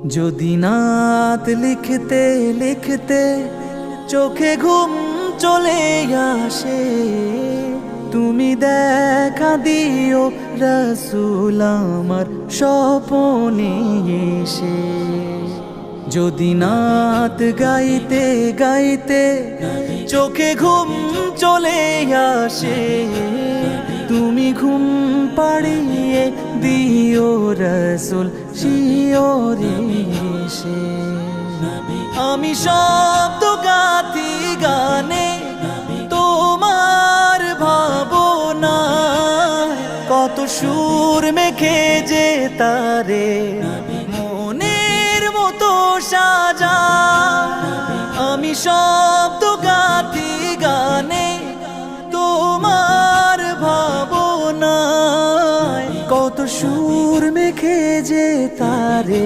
যদি নাত লিখতে লিখতে চোখে ঘুম চলে আসে, তুমি দেখা দিও রাসূল আমার স্বপনে এসে। যদি নাত গাইতে গাইতে চোখে ঘুম চলে আসে, তুমি ঘুম পাড়িয়ে দিও রাসূল শিয়রে এসে। আমি শব্দ গাথি গানে তোমার ভাবনা, কত সুর মেখে যে তারে মনের মতো সাজা। আমি শব্দ গাথি গানে তোমার ভাবনা, কত সুর মেখে যে তারে